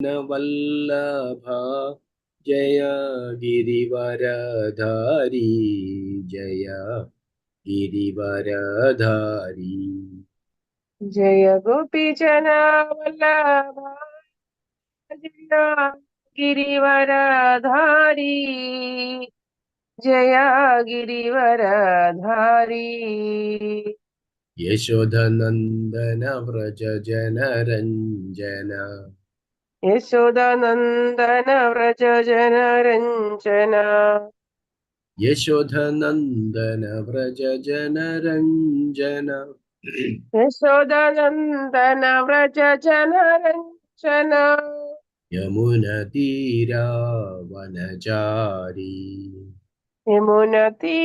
वल्लभा जय गिरिवरधारी जय गिरिवरधारी जय गोपीजना वल्लभा जय गिरिवरधारी जय गिरिवरधारी यशोधनन्दन व्रज जनरञ्जन यशोदानन्दन व्रज जनरञ्जन यशोधनन्दन व्रज जनरञ्जन यशोदानन्दन व्रज जनरञ्जन यमुनतीरावनचारी यमुनतीरावनचारी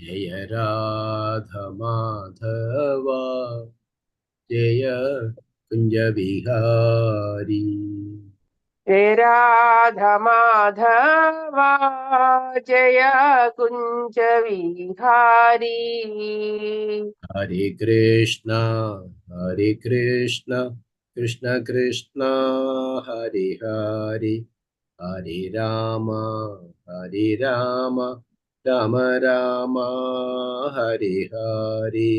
जय राधमाधवा जय कुञ्जविहारी जय राधा माधवा जय कुञ्ज विहारी हरे कृष्ण कृष्ण कृष्ण हरे हरे हरे राम राम राम हरे हरे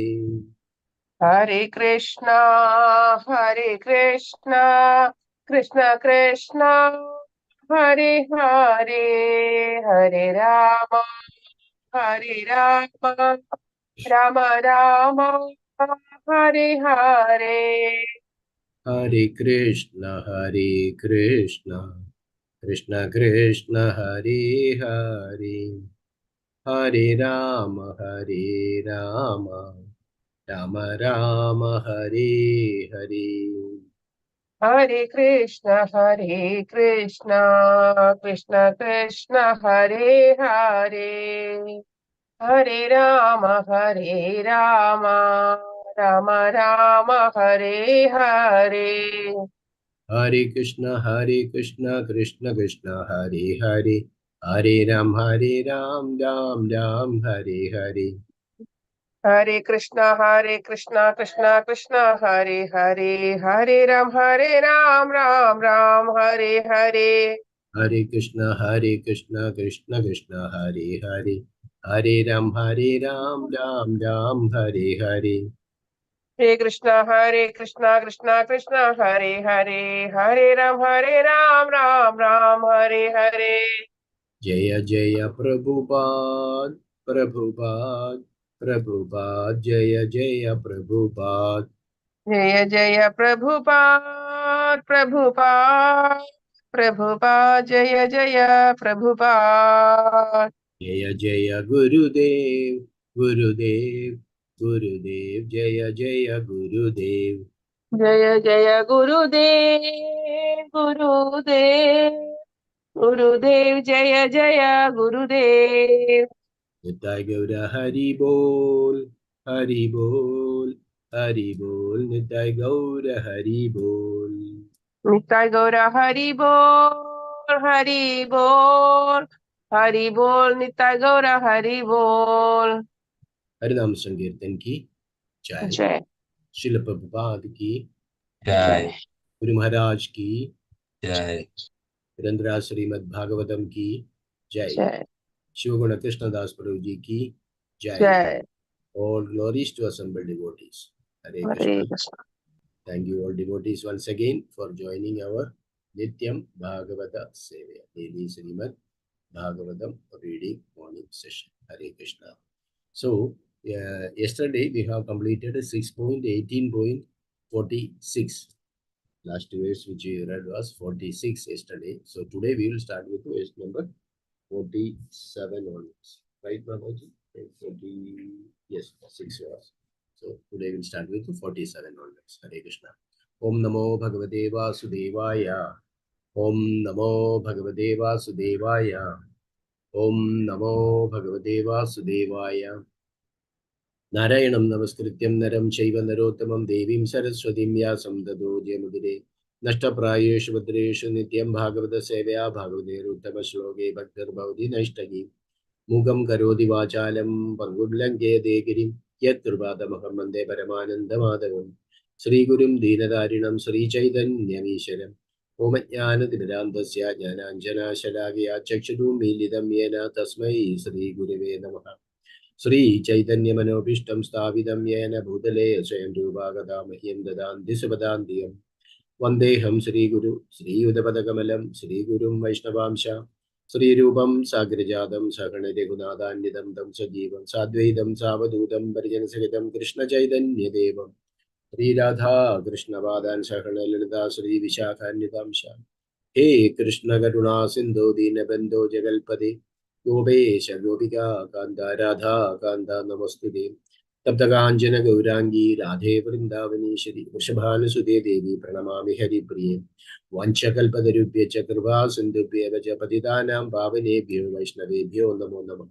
हरे कृष्णा कृष्ण कृष्ण हरे हरे हरे राम राम राम हरे हरे हरे कृष्ण कृष्ण कृष्ण हरे हरे हरे राम राम राम हरे हरे हरे कृष्ण कृष्ण कृष्ण हरे हरे हरे राम राम राम हरे हरे हरे कृष्ण कृष्ण कृष्ण हरे हरे हरे राम राम राम हरे हरे हरे कृष्ण कृष्ण कृष्ण हरे हरे हरे राम राम हरे हरे हरे कृष्ण कृष्ण कृष्ण हरे हरे हरे राम राम राम हरे हरे हरे कृष्ण कृष्ण कृष्ण हरे हरे हरे राम राम हरे हरे जय जय प्रभुपाद जय जय प्रभुपाद जय जय प्रभुपाद जय जय प्रभुपाद जय जय गुरुदेव जय जय गुरुदेव जय जय गुरुदेव गुरुदेव जय जय गुरुदेव निताय गौर हरि बोल निताय गौर हरि बोल निताय गौर हरि बोल निताय गौर हरि बोल हरिनाम संकीर्तन की जय जय श्रील प्रभुपाद की जय गुरु महाराज की जय पुरंदरा श्रीमद् भागवतम की जय जय शिवगुण कृष्णदास प्रभु जी की जय जय all glories to assembled devotees. Hare Hare Krishna. Krishna Thank you all devotees once again for joining our Nityam Bhagavata Sevaya daily Srimad Bhagavatam reading morning session. Hare Krishna. So yesterday we have completed 6.18.46. Last verse which we read was 46 yesterday. So today we will start with verse number 47 onwards. Right, Babaji? 40, yes, 6 years. So today we'll start with 47 onwards. Hare Krishna. Om Namo Bhagavate Vasudevaya. Om Namo Bhagavate Vasudevaya. Om Namo Bhagavate Vasudevaya. नारायणं नमस्कृत्यं नरं चैव नरोत्तमं देवीं सरस्वतीं व्यासं ततो जयमुदिरे नष्टप्रायेषु भद्रेषु नित्यं भागवतसेवया भागवतेरुत्तमश्लोके भक्तिर्भवति नैष्ठगी मूकं करोति वाचालं पङ्गुं लङ्घयते गिरिं यत्कृपातमहं वन्दे परमानन्दमाधवम् ശ്രീഗുരും ദീനതാരിണം ശ്രീചൈതന്യമീശ്വരം ഓമജ്ഞാനതിമിരാന്തസ്യ ജ്ഞാനാഞ്ജനാശലാകിയ ചക്ഷുരുമീലിതം യേന തസ്മൈ ശ്രീഗുരുവേ നമഃ. ശ്രീചൈതന്യമനോഭീഷ്ടം സ്ഥാപിതം യേന ഭൂതലേ സ്വയം രൂപാഗതാ മഹ്യം ദദാന്തി സുപദാന്തിയം. വന്ദേഹം ശ്രീഗുരു ശ്രീയുതപദകമലം ശ്രീഗുരും വൈഷ്ണവാംശ ശ്രീരൂപം സാഗ്രജാതം സഗണരഘുനാഥാന്വിതം തം സജീവം സാദ്വൈതം സാവധൂതം പരിജനസഹിതം കൃഷ്ണചൈതന്യദേവം ശ്രീരാധാ കൃഷ്ണപാദാൻ സഹണലളിതാ ശ്രീവിശാഖാന്വിതാംശ. ഹേ കൃഷ്ണ കരുണാ സിന്ധോ ദീനബന്ധോ ജഗൽപതി ഗോപേശ ഗോപികാ കാന്ത രാധാ കാന്ത നമസ്തുതേ. തപ്തകാഞ്ചന ഗൗരാംഗീ രാധേ വൃന്ദാവനീശ്വരി വൃഷഭാനുസുതേ ദേവി പ്രണമാമി ഹരിപ്രിയേ. വാഞ്ചകൽപതരുഭ്യശ്ച കൃപാ സിന്ധുഭ്യവ ച പതിതാനാം പാവനേഭ്യോ വൈഷ്ണവേഭ്യോ നമോ നമഃ.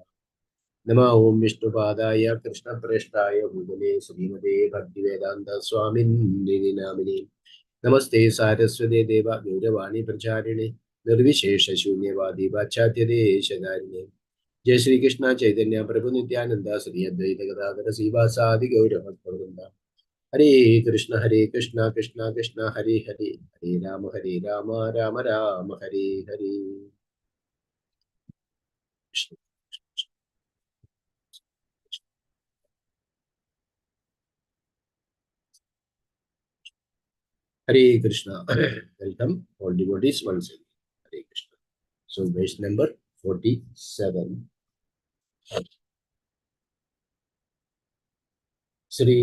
നമോ ഓം വിഷ്ണുപാദായ കൃഷ്ണപ്രേഷ്ഠായ ഭൂതലേ ശ്രീമതേ ഭക്തിവേദാന്ത സ്വാമിനി നാമിനേ. നമസ്തേ സാരസ്വതേ ദേവ ഗൗരവാണി പ്രചാരിണേ നിർവിശേഷ ശൂന്യവാദി പാശ്ചാത്യദേശധാരിണേ. ജയ ശ്രീകൃഷ്ണ ചൈതന്യ പ്രഭു നിത്യാനന്ദ ശ്രീ അദ്വൈത ഗദാധര ശ്രീവാസാദി ഗൗരവൃന്ദ. ഹരേ കൃഷ്ണ കൃഷ്ണ കൃഷ്ണ ഹരേ ഹരേ ഹരേ രാമ രാമ രാമ ഹരേ ഹരേ. Hare Krishna. Welcome all devotees once again. Hare Krishna. So verse number 47. Sri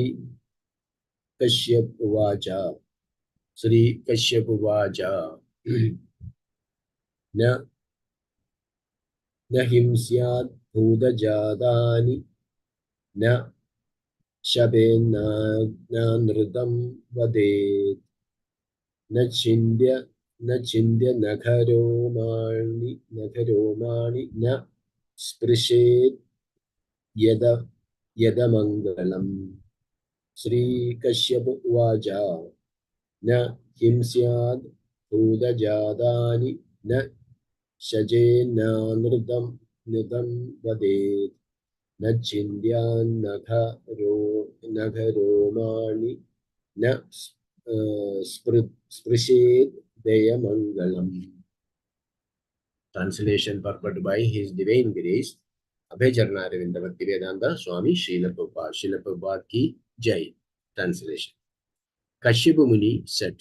Kasyapa Uvacha. Sri Kasyapa Uvacha. Na himsyad bhudajadani na shabena na nridam vadet na chindya nakharomani na sprishet yadamangalam. Sri Kasyapa Uvacha. Na himsyad bhudajadani na shajena nridam vadet na chindyan nakharomani na sprishet dayamangalam. Translation purport by His Divine Grace Abhayacharanarinda Bhaktivedanta Swami Srila Prabhupada. Srila Prabhupada ki Jai. Translation. Kasyapa Muni said,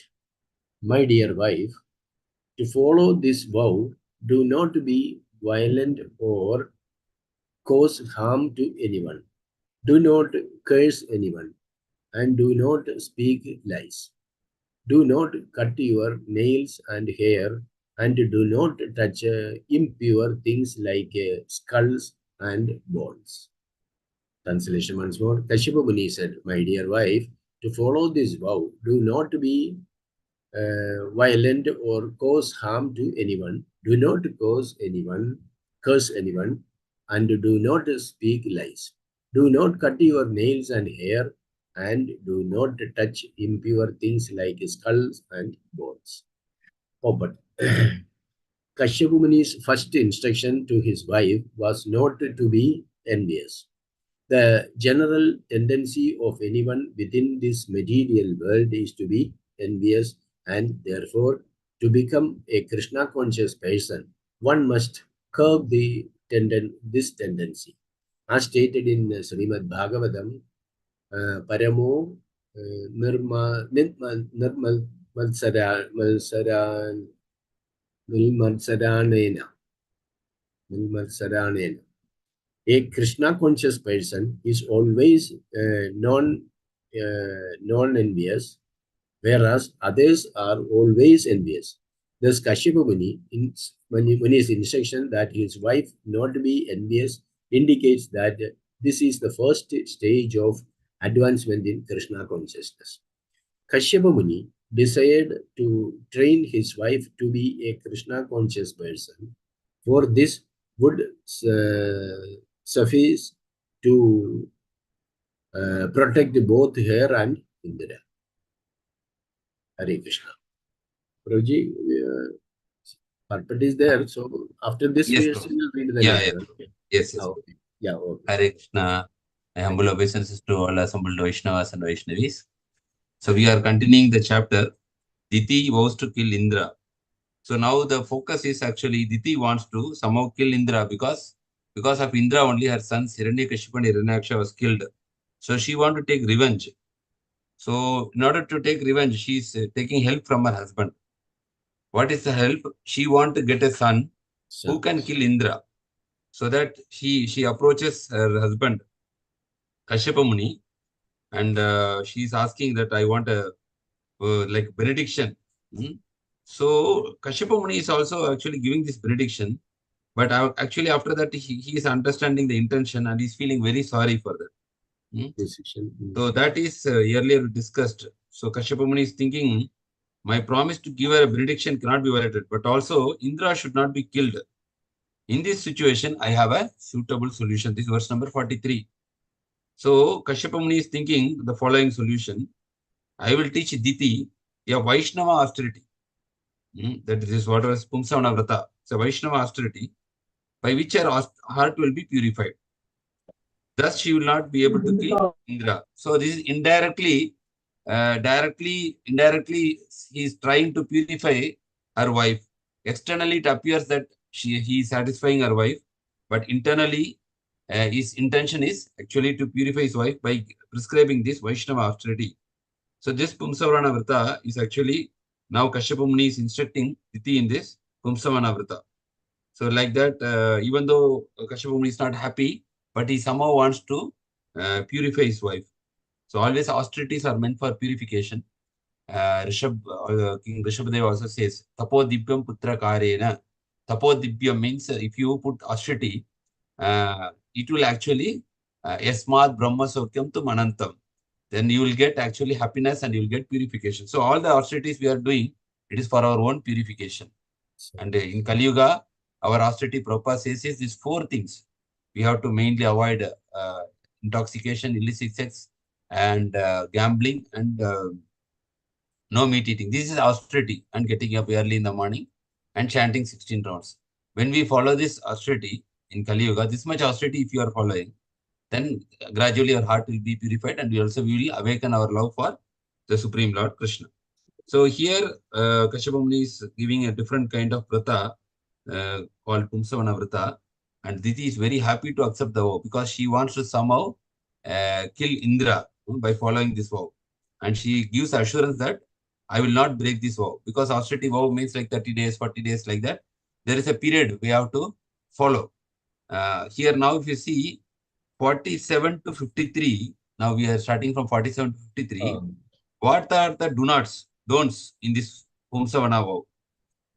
"My dear wife, to follow this vow, do not be violent or cause harm to anyone. Do not curse anyone, and do not speak lies. Do not cut your nails and hair, and do not touch impure things like skulls and bones." Translation once more. Kasyapa Muni said, "My dear wife, to follow this vow, do not be violent or cause harm to anyone. Do not curse anyone, and do not speak lies. Do not cut your nails and hair, and do not touch impure things like skulls and bones." But Kasyapa Muni's first instruction to his wife was not to be envious. The general tendency of anyone within this material world is to be envious, and therefore, to become a Krishna conscious person, one must curb this tendency. As stated in Srimad Bhagavatam, Paramo Nilmatsaranena. A Krishna conscious person is always non-envious, whereas others are always envious. Thus, Kasyapa Muni's instruction that his wife not be envious indicates that this is the first stage of advancement in Krishna consciousness. Kasyapa Muni desired to train his wife to be a Krishna conscious person. For this would suffice to protect both her and Indra. Hare Krishna. Prabhuji, purport is there. So after this, Yes, we will read the letter. Okay. Yes. Okay. Yeah. Okay. Hare Krishna. My humble obeisances to all assembled Vaishnavas and Vaishnavis. So we are continuing the chapter. Diti vows to kill Indra. So now the focus is actually Diti wants to somehow kill Indra because of Indra only her sons Hiranyakashipu and Hiranyaksha was killed. So she want to take revenge. So in order to take revenge, she is taking help from her husband. What is the help? She want to get a son who can kill Indra. So that she approaches her husband Kasyapa Muni and she is asking that I want a like benediction. Hmm? So Kasyapa Muni is also actually giving this benediction, but actually after that he is understanding the intention and he's feeling very sorry for that. Hmm? So that is earlier discussed. So Kasyapa Muni is thinking, my promise to give her a benediction cannot be violated, but also Indra should not be killed. In this situation, I have a suitable solution. This is verse number 43. So Kasyapa Muni is thinking the following solution. I will teach Diti a Vaishnava austerity. That is what was Pumsavana Vrata. It's a Vaishnava austerity by which her heart will be purified. Thus, she will not be able to kill Indra. So this is indirectly, he is trying to purify her wife. Externally, it appears that he is satisfying her wife, but internally, his intention is actually to purify his wife by prescribing this Vaishnava austerity. So this Pumsavana Vrata is actually now Kasyapa Muni is instructing Diti in this Pumsavana Vrata. So like that, even though Kasyapa Muni is not happy, but he somehow wants to purify his wife. So always austerities are meant for purification. King Rishabhadev also says, Tapodibyam putra karena. Tapodibyam means if you put austerity, it will actually Yasmad Brahma Sokyam to Manantam. Then you will get actually happiness and you will get purification. So all the austerities we are doing, it is for our own purification. And in Kali Yuga, our austerity Prabhupada says is these four things. We have to mainly avoid intoxication, illicit sex, and gambling, and no meat eating. This is austerity and getting up early in the morning and chanting 16 rounds. When we follow this austerity in Kali Yuga, this much austerity if you are following, then gradually our heart will be purified and we will awaken our love for the Supreme Lord Krishna. So here, Kasyapa Muni is giving a different kind of vrata called Pumsavana vrata, and Diti is very happy to accept the vow because she wants to somehow kill Indra by following this vow. And she gives assurance that I will not break this vow because austerity vow means like 30 days, 40 days, like that. There is a period we have to follow. Here now, if you see 47 to 53, now we are starting from 47 to 53. What are the do nots, don'ts in this Pumsavana vow?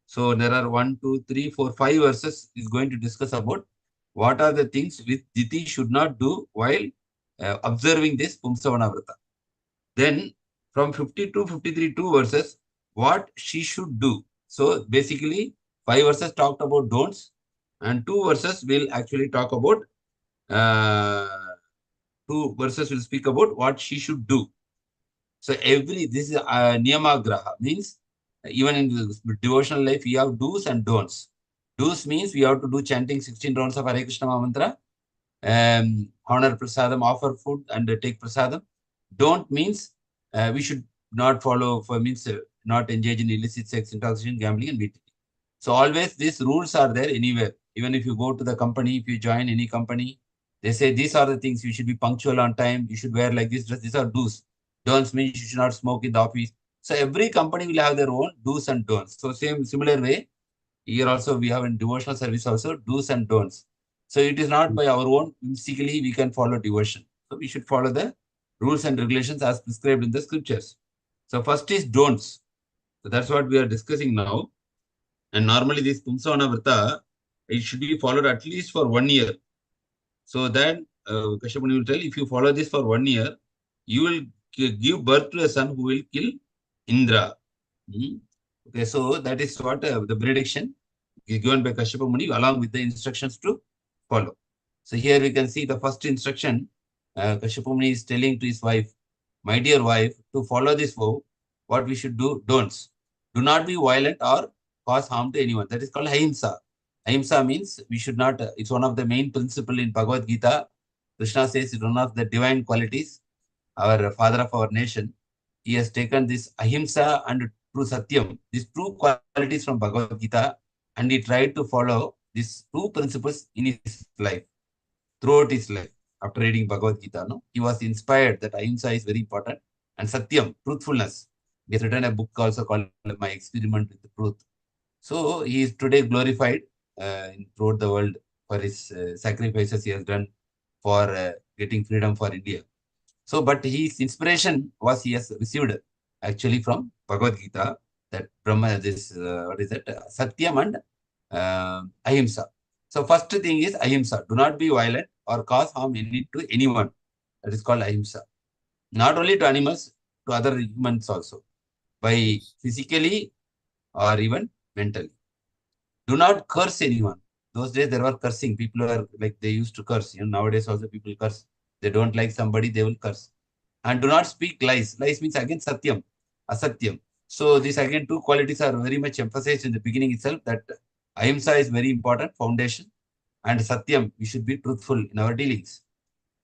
So there are 1, 2, 3, 4, 5 verses is going to discuss about what are the things which Diti should not do while observing this Pumsavana Vrata. Then from 50 to 53, 2 verses, what she should do. So basically, 5 verses talked about don'ts and 2 verses will actually talk about, 2 verses will speak about what she should do. So this is Niyamagraha, means even in the devotional life, we have do's and don'ts. Do's means we have to do chanting 16 rounds of Hare Krishna mantra, honor prasadam, offer food and take prasadam. Don't means we should not follow, means not engage in illicit sex, intoxication, gambling and beating. So always these rules are there anywhere. Even if you go to the company, if you join any company, they say these are the things you should be punctual on time, you should wear like this dress, these are do's. Don'ts means you should not smoke in the office. So every company will have their own do's and don'ts. So similar way, here also we have in devotional service also do's and don'ts. So it is not by our own, mystically we can follow devotion. So we should follow the rules and regulations as prescribed in the scriptures. So first is don'ts. So that's what we are discussing now. And normally this Pumsavana Vrata, it should be followed at least for 1 year. So then Kasyapa Muni will tell, if you follow this for 1 year, you will give birth to a son who will kill Indra. Okay, so that is what the prediction is given by Kasyapa Muni along with the instructions to follow. So here we can see the first instruction. Kasyapa Muni is telling to his wife, my dear wife, to follow this vow, what we should do, don'ts. Do not be violent or cause harm to anyone. That is called ahimsa. Ahimsa means we should not, it's one of the main principle in Bhagavad Gita. Krishna says it's one of the divine qualities, our father of our nation. he has taken this ahimsa and true satyam, these two qualities from Bhagavad Gita, and he tried to follow these two principles in his life, throughout his life. After reading Bhagavad Gita, no, he was inspired that ahimsa is very important, and satyam, truthfulness. He has written a book also called My Experiment with the Truth. So he is today glorified throughout the world for his sacrifices he has done for getting freedom for India. So, but his inspiration was he has received actually from Bhagavad Gita, that Brahma, this, what is that, Satyam and Ahimsa. So, first thing is Ahimsa. Do not be violent or cause harm to anyone. That is called Ahimsa. Not only to animals, to other humans also, by physically or even mentally. Do not curse anyone. Those days there were cursing. People were like, they used to curse. Nowadays also people curse. They don't like somebody, they will curse. And do not speak lies. Lies means again satyam, asatyam. So these again two qualities are very much emphasized in the beginning itself, that ahimsa is very important foundation, and satyam, we should be truthful in our dealings.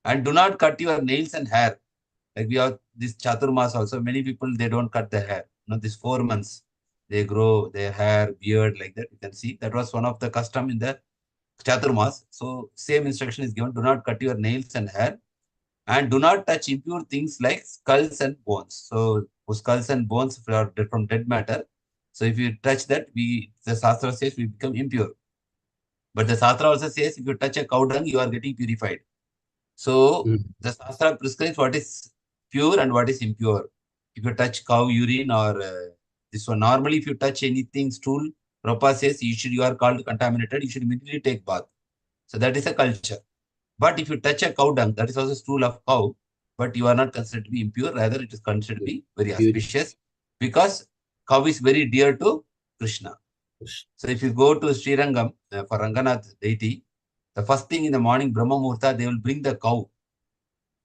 And do not cut your nails and hair. Like we have this chaturmas also. Many people, they don't cut their hair. These 4 months, they grow their hair, beard like that. You can see that was one of the custom in the chaturmas. So same instruction is given. Do not cut your nails and hair, and do not touch impure things like skulls and bones. So skulls and bones are from dead matter. So if you touch that, the Shastra says we become impure. But the Shastra also says if you touch a cow dung, you are getting purified. So the Shastra prescribes what is pure and what is impure. If you touch cow urine or this one, normally if you touch anything stool, Prabhupada says you are called contaminated, you should immediately take bath. So that is a culture. But if you touch a cow dung, that is also stool of cow, but you are not considered to be impure, rather it is considered to be very auspicious, because cow is very dear to Krishna. So if you go to Srirangam for Ranganath deity, the first thing in the morning, Brahma Muhurta, they will bring the cow.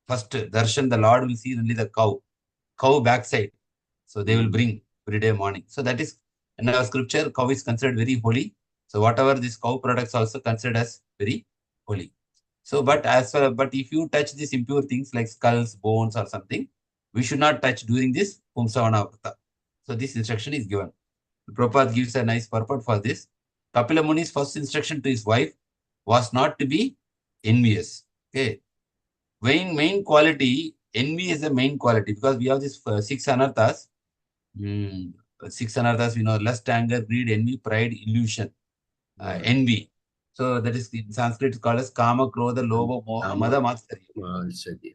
First darshan, the Lord will see only the cow backside. So they will bring every day morning. So that is, in our scripture, cow is considered very holy. So whatever this cow products also considered as very holy. So, but if you touch these impure things like skulls, bones, or something, we should not touch during this pumsavana vrata. So this instruction is given. Prabhupada gives a nice purport for this. Kapila Muni's first instruction to his wife was not to be envious. Okay. Main quality, envy is the main quality, because we have this 6 anarthas. 6 anarthas, we know: lust, anger, greed, envy, pride, illusion, envy. So that is in Sanskrit it's called as kama, krodha, lobha, moha, mada, matsarya.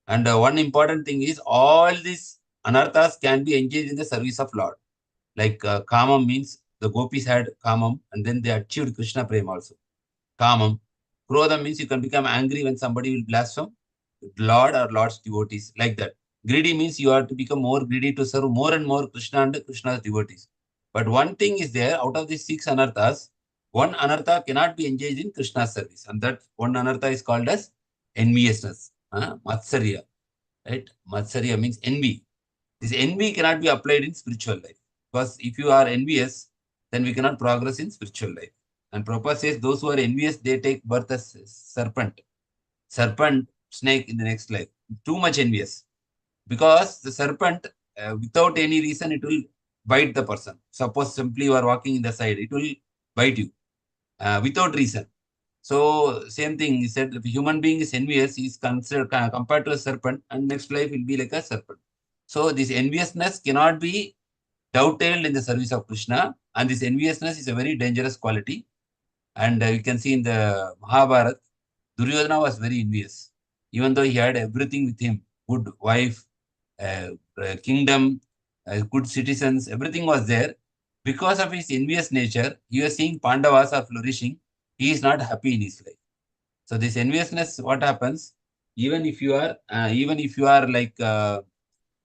And one important thing is all these anarthas can be engaged in the service of Lord. Like kamam means the gopis had kamam and then they achieved Krishna prema also. Kamam. Krodha means you can become angry when somebody will blaspheme Lord or Lord's devotees, like that. Greedy means you have to become more greedy to serve more and more Krishna and Krishna's devotees. But one thing is there, out of these 6 anarthas, one anartha cannot be engaged in Krishna's service. And that one anartha is called as enviousness, matsarya. Right? Matsarya means envy. This envy cannot be applied in spiritual life. Because if you are envious, then we cannot progress in spiritual life. And Prabhupada says those who are envious, they take birth as serpent, snake in the next life. Too much envious. Because the serpent, without any reason, it will bite the person. Suppose simply you are walking in the side, it will bite you without reason. So same thing, he said, if a human being is envious, he is considered compared to a serpent, and next life will be like a serpent. So this enviousness cannot be dovetailed in the service of Krishna, and this enviousness is a very dangerous quality. And you can see in the Mahabharata, Duryodhana was very envious, even though he had everything with him: good wife, kingdom, good citizens, everything was there. Because of his envious nature, he was seeing Pandavas are flourishing. He is not happy in his life. So this enviousness, what happens? Even if you are like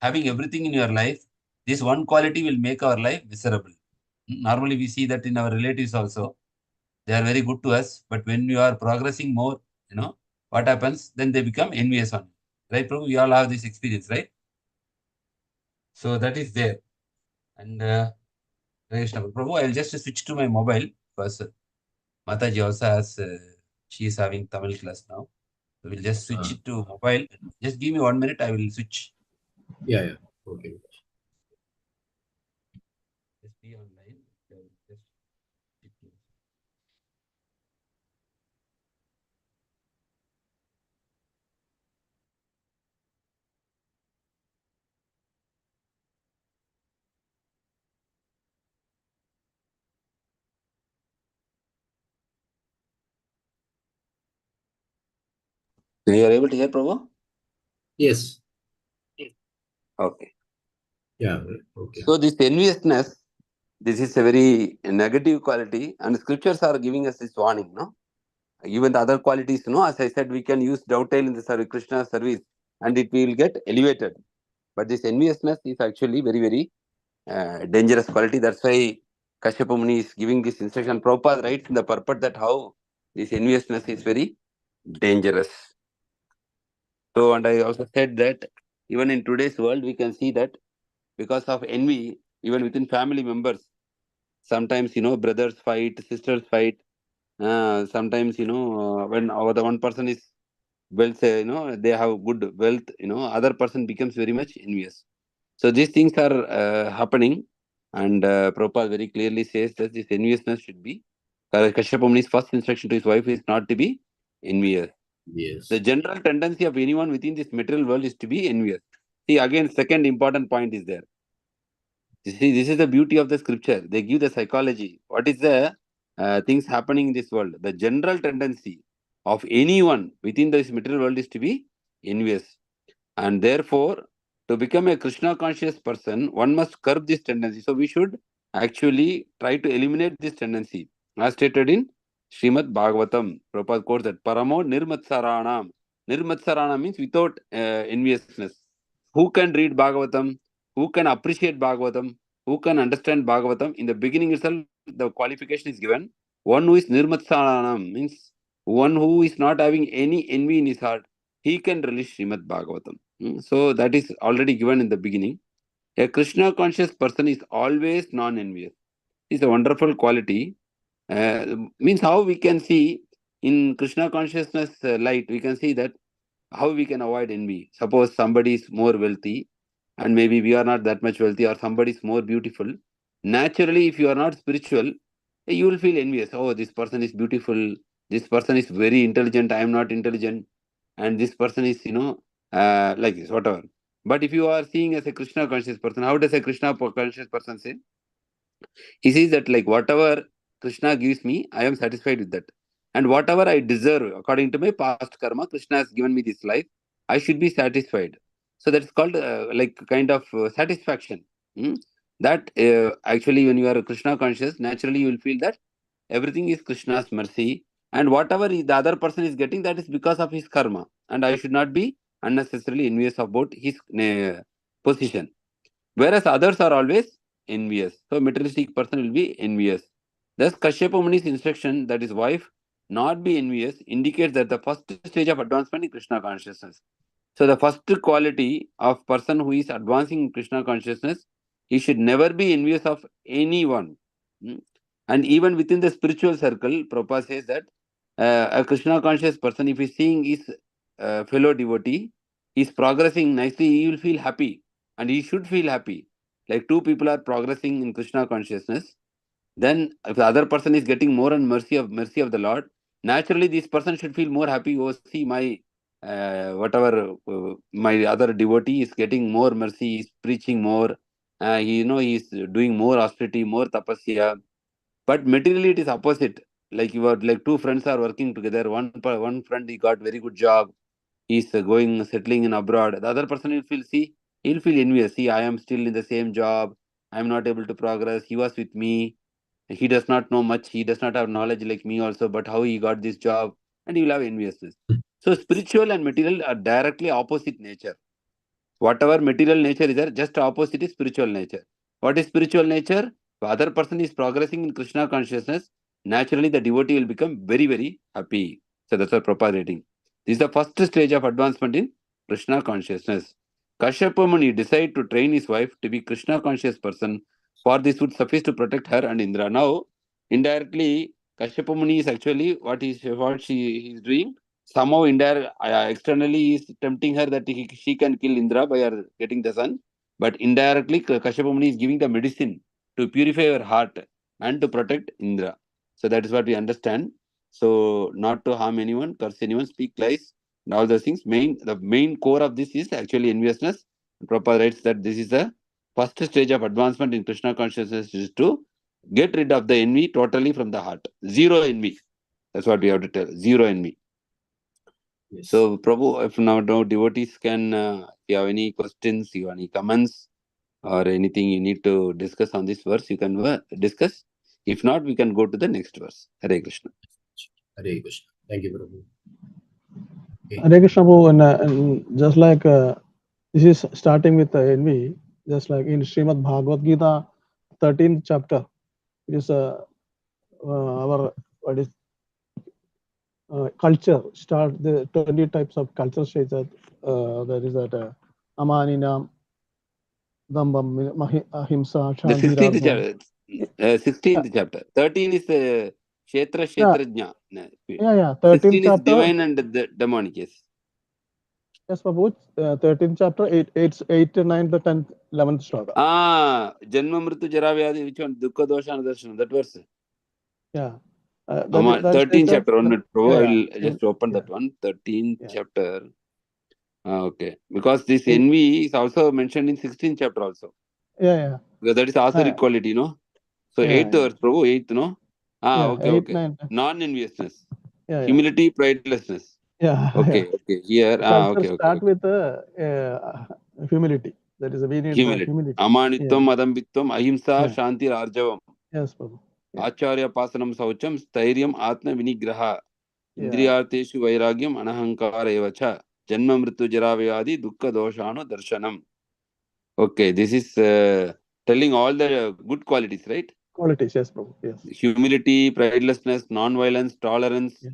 having everything in your life, this one quality will make our life miserable. Normally, we see that in our relatives also. They are very good to us, but when you are progressing more, what happens? Then they become envious on you. Right, Prabhu? We all have this experience, right? So that is there. And Prabhu, I'll just switch to my mobile because Mataji also has, she is having Tamil class now. So we'll just switch it to mobile. Just give me 1 minute, I will switch. Yeah. Okay. Just be online. Just you are able to hear, Prabhu? Yes. Okay. Yeah. Okay. So this enviousness, this is a very negative quality, and scriptures are giving us this warning, no? Even the other qualities, no, as I said, we can use dovetail in the service, Krishna service, and it will get elevated. But this enviousness is actually very, very dangerous quality. That's why Kasyapa Muni is giving this instruction. Prabhupada writes in the purport that how this enviousness is very dangerous. So, and I also said that even in today's world, we can see that because of envy, even within family members, sometimes, brothers fight, sisters fight. Sometimes, when the one person is wealth, they have good wealth, other person becomes very much envious. So these things are happening, and Prabhupada very clearly says that this enviousness should be. Kasyapa Muni's first instruction to his wife is not to be envious. Yes. The general tendency of anyone within this material world is to be envious. See, again, second important point is there. See, this is the beauty of the scripture. They give the psychology. What is the things happening in this world? The general tendency of anyone within this material world is to be envious. And therefore, to become a Krishna conscious person, one must curb this tendency. So we should actually try to eliminate this tendency. As stated in Srimad Bhagavatam, Prabhupada quotes that Paramo Nirmatsaranam. Nirmatsarana means without enviousness. Who can read Bhagavatam? Who can appreciate Bhagavatam? Who can understand Bhagavatam? In the beginning itself, the qualification is given. One who is Nirmatsaranam means one who is not having any envy in his heart, he can relish Srimad Bhagavatam. So that is already given in the beginning. A Krishna conscious person is always non-envious. It's a wonderful quality. Means how we can see in Krishna consciousness light, we can see that how we can avoid envy. Suppose somebody is more wealthy and maybe we are not that much wealthy, or somebody is more beautiful. Naturally, if you are not spiritual, you will feel envious. Oh, this person is beautiful. This person is very intelligent. I am not intelligent. And this person is, like this, whatever. But if you are seeing as a Krishna conscious person, how does a Krishna conscious person say? He says that like whatever Krishna gives me, I am satisfied with that. And whatever I deserve, according to my past karma, Krishna has given me this life, I should be satisfied. So that's called like kind of satisfaction. Hmm? That actually, when you are a Krishna conscious, naturally you will feel that everything is Krishna's mercy. And whatever the other person is getting, that is because of his karma. And I should not be unnecessarily envious about his position. Whereas others are always envious. So materialistic person will be envious. Thus, Kasyapa Muni's instruction that his wife not be envious indicates that the first stage of advancement in Krishna consciousness. So the first quality of person who is advancing in Krishna consciousness, he should never be envious of anyone. And even within the spiritual circle, Prabhupada says that a Krishna conscious person, if he's seeing his fellow devotee, he's progressing nicely, he will feel happy. And he should feel happy. Like two people are progressing in Krishna consciousness, then if the other person is getting more and mercy of the Lord, naturally this person should feel more happy. Oh, see my whatever my other devotee is getting more mercy, is preaching more, he is doing more austerity, more tapasya. But materially it is opposite. Like you are like two friends are working together. One friend he got very good job. He's going settling in abroad. The other person will feel, see, he'll feel envious. See, I am still in the same job. I am not able to progress. He was with me. He does not know much. He does not have knowledge like me also. But how he got this job, and he will have enviousness. So spiritual and material are directly opposite nature. Whatever material nature is there, just opposite is spiritual nature. What is spiritual nature? The other person is progressing in Krishna consciousness. Naturally, the devotee will become very, very happy. So that's what Prabhupada rating. This is the first stage of advancement in Krishna consciousness. Kasyapa Muni decided to train his wife to be Krishna conscious person. For this would suffice to protect her and Indra. Now, indirectly, Kasyapa Muni is actually what she is doing. Somehow externally is tempting her that she can kill Indra by her getting the son. But indirectly, Kasyapa Muni is giving the medicine to purify your heart and to protect Indra. So that is what we understand. So not to harm anyone, curse anyone, speak lies, and all those things. The main core of this is actually enviousness. Prabhupada writes that this is the first stage of advancement in Krishna consciousness is to get rid of the envy totally from the heart. Zero envy. That's what we have to tell. Zero envy. Yes. So, Prabhu, if now devotees can, if you have any questions, you have any comments, or anything you need to discuss on this verse, you can discuss. If not, we can go to the next verse. Hare Krishna. Hare Krishna. Thank you, Prabhu. Okay. Hare Krishna, Prabhu, and just like this is starting with envy, just like in Srimad Bhagavad Gita, 13th chapter, it is our what is culture. Start the 20 types of culture says that there is that Amaninam, Dambam, Ahimsa, The 16th Shantirarjam. chapter. 16th chapter. 13 is Kshetra Yeah, Kshetrajna. yeah. 13th 16 is chapter. divine and demonic. Yes. Yes, Prabhu. 13th chapter, 8, 9, the 10th, 11th shloka. Janma Mritu Jaravyadi, which one? Dukkha Dosha Darshan. That verse. Yeah. That 13th chapter. One minute, Prabhu. yeah, I yeah. will just open that one. 13th Yeah. chapter. Okay. Because this envy is also mentioned in 16th chapter also. Yeah. Because that is also Yeah. equality, no? So Yeah, 8th verse, Prabhu, 8th, no? Yeah, Okay, 8, okay. 9. Non-enviousness. Yeah. Humility, pridelessness. Yeah. Okay, okay. Here, Culture okay. start with humility. That is, we need Humility. humility. Amanitvam, Adambitvam, Ahimsa, Yeah. Shanti, Arjavam. Yes, Prabhu. Yeah. Acharya Pasanam Saucham, Stairyam, Atma Vinigraha. Yeah. Indriyarteshu Vairagyam, Anahankara Evacha. Janma Mritu Jaravayadi, Dukkha Doshano Darshanam. Okay, this is telling all the good qualities, right? Qualities, yes, Prabhu. Yes. Humility, pridelessness, non-violence, tolerance,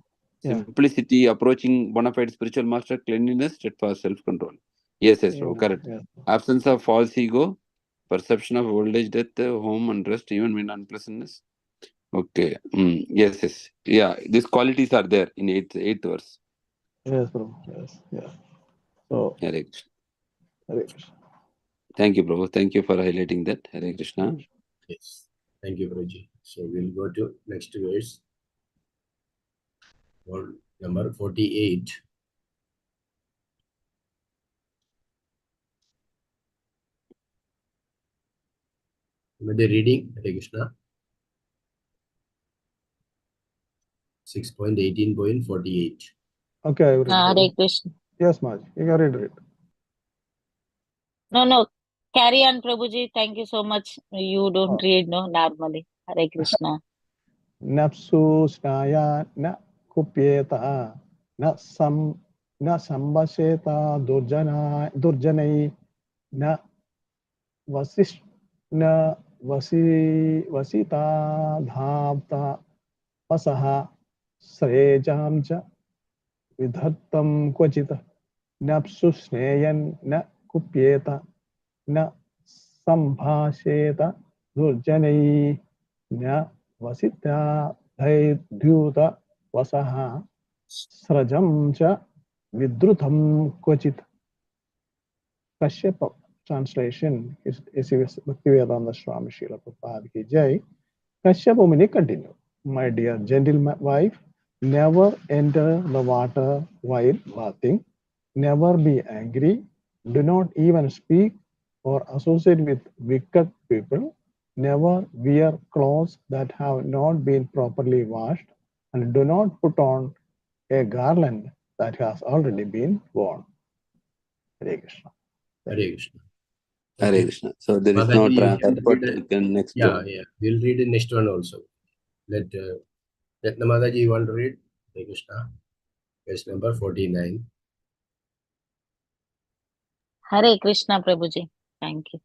Yeah. simplicity, approaching bona fide spiritual master, cleanliness, steadfast self-control. Yes, Prabhu, correct. Yeah. Absence of false ego, perception of old age, death, home, unrest, even when unpleasantness. Okay. Yes. Yeah, these qualities are there in eighth verse. Yes, Prabhu. Yes. Yeah. So, Hare Krishna. Hare Krishna. Thank you, Prabhu. Thank you for highlighting that. Hare Krishna. Yes. Thank you, Prabhuji. So we'll go to next verse. Number 48. Somebody reading? Hare Krishna. 6.18.48. Okay, I will read. Hare Prabhu. Krishna. Yes, Maj. You can read it. No. Carry on, Prabhuji. Thank you so much. You don't read, no, normally. Hare Krishna. Napsu snaya na kupyeta na sambasheta durjanai na vasita dhavta pasaha srejam cha vidhattam kvachita napsu sneyan na kupyeta na sambhasheta durjanai na vasita dhayuta vasaha srajam cha vidrutham kvachit. Kasyapa translation is Bhaktivedanta Swami Srila Prabhupada ki Jai. Kasyapa Muni continued, my dear gentle wife, never enter the water while bathing, never be angry, do not even speak or associate with wicked people, never wear clothes that have not been properly washed, and do not put on a garland that has already been worn. Hare Krishna. Hare Krishna. Hare Krishna. So there is no Mataji, purport. We can next one. Yeah. We'll read the next one also. Let Mataji, you want to read? Hare Krishna. Verse number 49. Hare Krishna, Prabhuji. Thank you.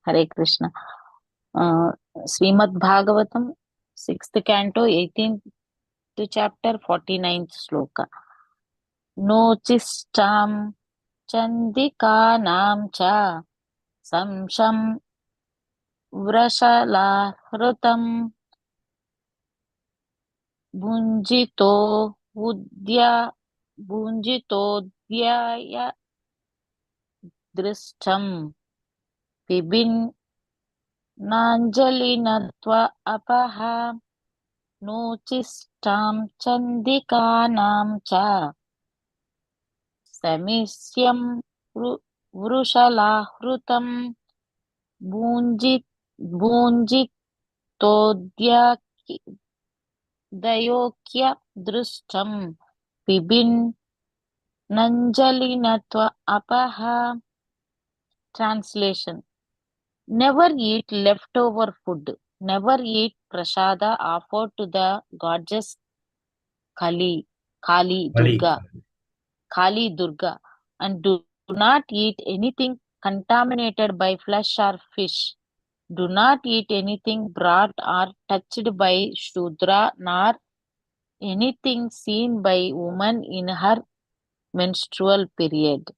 Hare Krishna. Srimad Bhagavatam, 6th canto, 18th chapter, 49th sloka. Nochistam chandikanam cha samsham vrashalahrutam bhunjito udya दृष्टम् पिबन्नाञ्जलिनत्वा अपः नोचिष्टां चन्दिकानां च समिष्यं वृषलाहृतं भुञ्जितोद्ययोक्य दृष्टं पिबन्नाञ्जलिनत्वा अपः. Translation: Never eat leftover food. Never eat prasada offered to the goddess Kali Durga, and do not eat anything contaminated by flesh or fish. Do not eat anything brought or touched by Shudra, nor anything seen by woman in her menstrual period.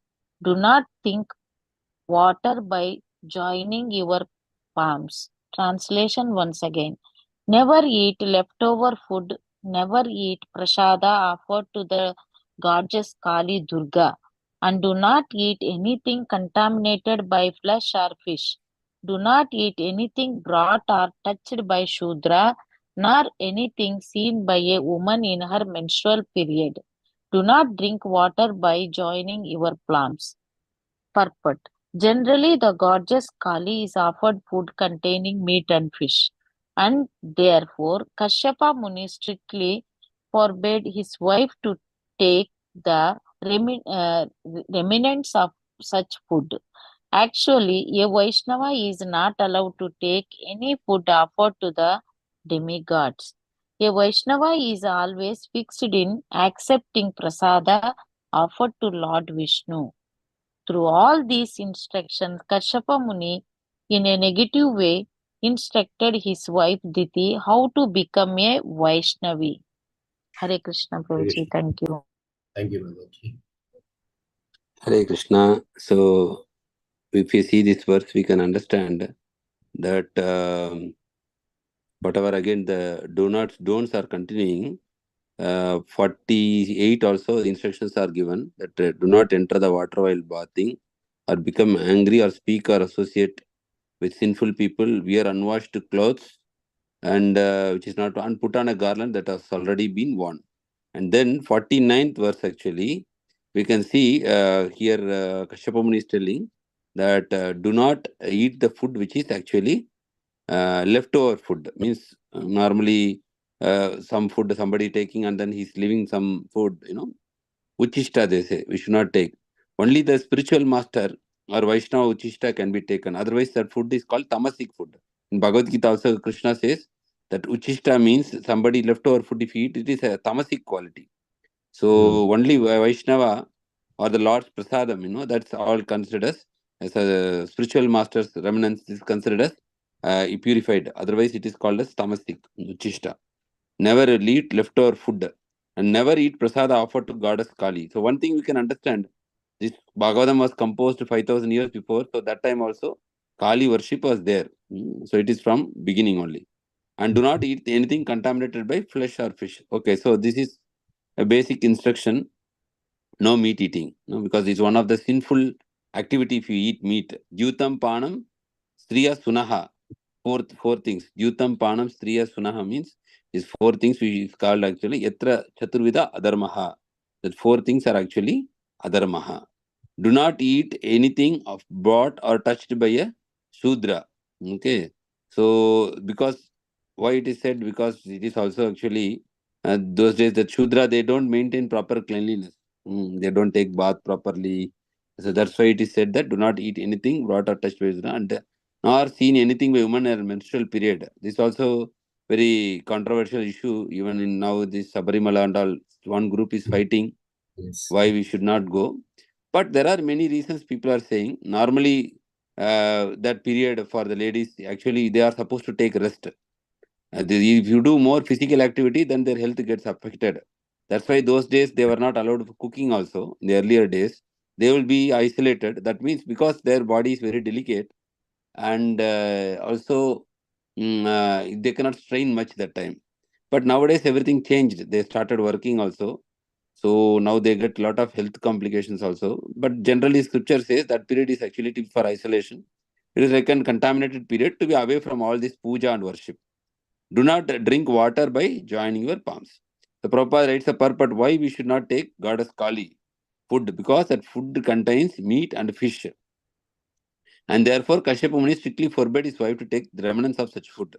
Do not think water by joining your palms. Translation once again. Never eat leftover food. Never eat prasada offered to the goddess Kali Durga. And do not eat anything contaminated by flesh or fish. Do not eat anything brought or touched by Shudra, nor anything seen by a woman in her menstrual period. Do not drink water by joining your palms. Purport: Generally, the goddess Kali is offered food containing meat and fish, and therefore Kasyapa Muni strictly forbade his wife to take the remnants of such food. Actually, a Vaishnava is not allowed to take any food offered to the demigods. A Vaishnava is always fixed in accepting prasada offered to Lord Vishnu. Through all these instructions, Kasyapa Muni, in a negative way, instructed his wife Diti how to become a Vaishnavi. Hare Krishna, Prabhuji. Thank you. Thank you, Mataji. Hare Krishna. So, if you see this verse, we can understand that whatever again the don'ts are continuing. 48 also the instructions are given that do not enter the water while bathing, or become angry, or speak or associate with sinful people, wear unwashed clothes, and which is not, and put on a garland that has already been worn. And then 49th verse actually we can see here Kasyapa Muni is telling that do not eat the food which is actually leftover food. Means normally some food somebody taking and then he's leaving some food, uchishta they say we should not take. Only the spiritual master or Vaishnava uchishta can be taken. Otherwise that food is called tamasic food. In Bhagavad Gita also Krishna says that uchishta means somebody leftover food, if you eat, it is a tamasic quality. So only Vaishnava or the Lord's prasadam, that's all considered as a spiritual master's remnants is considered as purified. Otherwise it is called as tamasic, uchishta. Never eat leftover food, and never eat prasada offered to goddess Kali. So one thing we can understand, this Bhagavatam was composed 5,000 years before, so that time also Kali worship was there. So it is from beginning only. And do not eat anything contaminated by flesh or fish. Okay, so this is a basic instruction. No meat eating, because it's one of the sinful activity if you eat meat. Jutam panam striya sunaha. Four things. Jutam panam striya sunaha means these four things which is called actually yatra chaturvida adharmaha. That four things are actually adharmaha. Do not eat anything of brought or touched by a Shudra. Okay. So because why it is said, because it is also actually those days that Shudra, they don't maintain proper cleanliness. They don't take bath properly. So that's why it is said that do not eat anything brought or touched by Shudra, and nor seen anything by woman in menstrual period. This also very controversial issue. Even in now this Sabarimala and all, one group is fighting why we should not go. But there are many reasons people are saying. Normally, that period for the ladies, actually, they are supposed to take rest. If you do more physical activity, then their health gets affected. That's why those days they were not allowed for cooking also. In the earlier days, they will be isolated. That means because their body is very delicate, and also they cannot strain much that time. But nowadays everything changed. They started working also. So now they get a lot of health complications also. But generally, scripture says that period is actually for isolation. It is like a contaminated period to be away from all this puja and worship. Do not drink water by joining your palms. The Prabhupada writes a purport why we should not take goddess Kali food, because that food contains meat and fish. And therefore, Kasyapa Muni strictly forbade his wife to take the remnants of such food.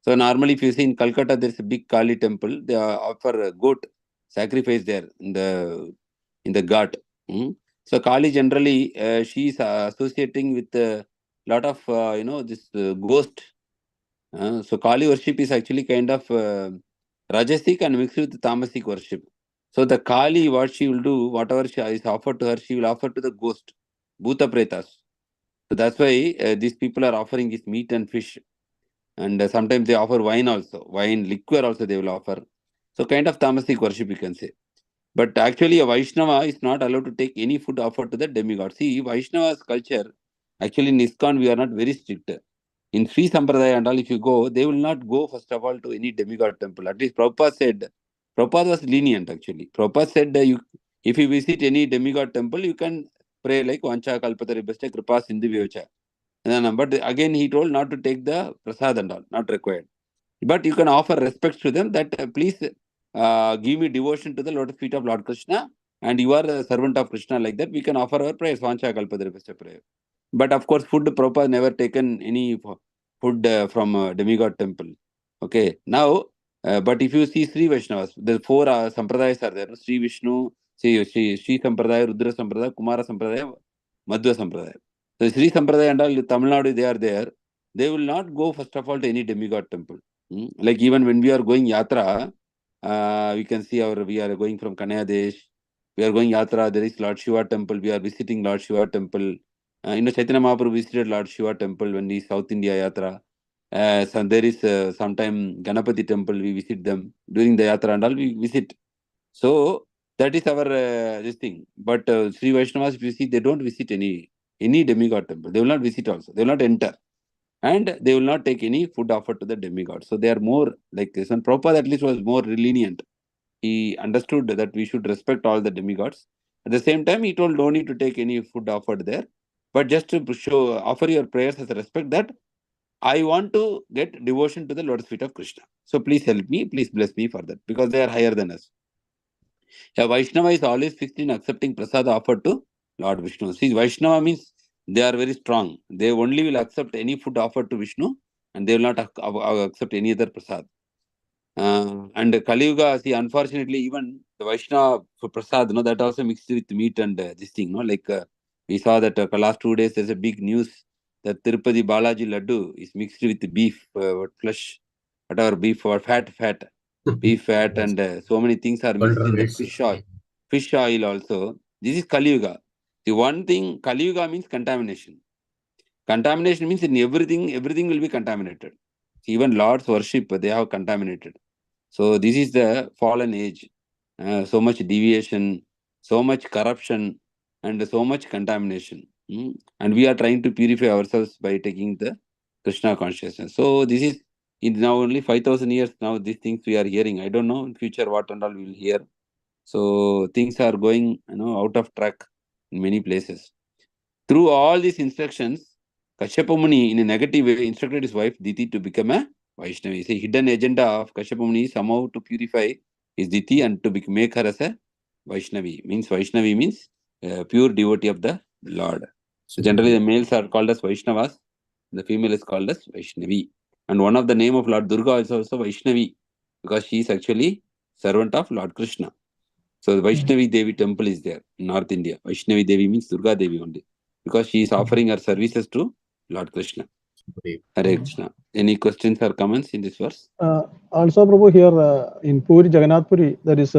So normally, if you see in Calcutta, there is a big Kali temple. They offer a goat sacrifice there in the ghat. So Kali generally she is associating with a lot of this ghost. So Kali worship is actually kind of Rajasic and mixed with Tamasic worship. So the Kali, what she will do, whatever she is offered to her, she will offer to the ghost, Bhuta Pretas. So that's why these people are offering this meat and fish. And sometimes they offer wine also. Wine, liquor also they will offer. So kind of tamasic worship, you can say. But actually a Vaishnava is not allowed to take any food offered to the demigod. See, Vaishnava's culture, actually in ISKCON we are not very strict. In Sri Sampradaya and all, if you go, they will not go first of all to any demigod temple. At least Prabhupada was lenient actually. Prabhupada said if you visit any demigod temple, you can pray like Vancha Kalpataribhascha Kripa Sindhu Vyocha. But again, he told not to take the prasad and all, not required. But you can offer respects to them that please give me devotion to the lotus feet of Lord Krishna, and you are a servant of Krishna, like that. We can offer our prayers, Vancha Kalpataribhascha prayer. But of course, food, Prabhupada never taken any food from demigod temple. Okay, now, but if you see Sri Vaishnavas, the four sampradayas are there: Sri Vishnu, Sri Sampradaya, Rudra Sampradaya, Kumara Sampradaya, Madhva Sampradaya. So Sri Sampradaya and all, Tamil Nadu, they are there. They will not go first of all to any demigod temple. Like even when we are going yatra, we can see we are going from Kanyadesh. We are going yatra. There is Lord Shiva temple. We are visiting Lord Shiva temple. Chaitanya Mahaprabhu visited Lord Shiva temple when he South India yatra. So there is sometime Ganapati temple. We visit them during the yatra and all. We visit. So that is our this thing. But Sri Vaishnavas, if you see, they don't visit any demigod temple. They will not visit also. They will not enter. And they will not take any food offered to the demigod. So they are more like this. And Prabhupada at least was more lenient. He understood that we should respect all the demigods. At the same time, he told no need to take any food offered there, but just to offer your prayers as a respect that I want to get devotion to the lotus feet of Krishna. So please help me, please bless me for that, because they are higher than us. A Vaishnava is always fixed in accepting prasad offered to Lord Vishnu. See, Vaishnava means they are very strong. They only will accept any food offered to Vishnu, and they will not accept any other prasad. And Kali Yuga, see, unfortunately, even the Vaishnava prasad, that also mixed with meat and this thing, like we saw that last 2 days there's a big news that Tirupati Balaji Laddu is mixed with beef, flesh, whatever beef or fat, beef fat, and so many things are mixed in the fish oil also. This is Kali Yuga. The one thing, Kali Yuga means contamination. Contamination means in everything will be contaminated. Even Lord's worship, they have contaminated. So this is the fallen age. So much deviation, so much corruption, and so much contamination. And we are trying to purify ourselves by taking the Krishna consciousness. So this is in now only 5,000 years now, these things we are hearing. I don't know in future what and all we will hear. So things are going out of track in many places. Through all these instructions, Kasyapa Muni in a negative way instructed his wife Diti to become a Vaishnavi. It's a hidden agenda of Kasyapa Muni somehow to purify his Diti and to make her as a Vaishnavi. Vaishnavi means pure devotee of the Lord. So generally the males are called as Vaishnavas, the female is called as Vaishnavi. And one of the name of Lord Durga is also Vaishnavi, because she is actually servant of Lord Krishna. So the Vaishnavi Devi temple is there in North India. Vaishnavi Devi means Durga Devi only, because she is offering her services to Lord Krishna. Hare Krishna. Any questions or comments in this verse? Also, Prabhu, here in Puri, Jagannath Puri, there is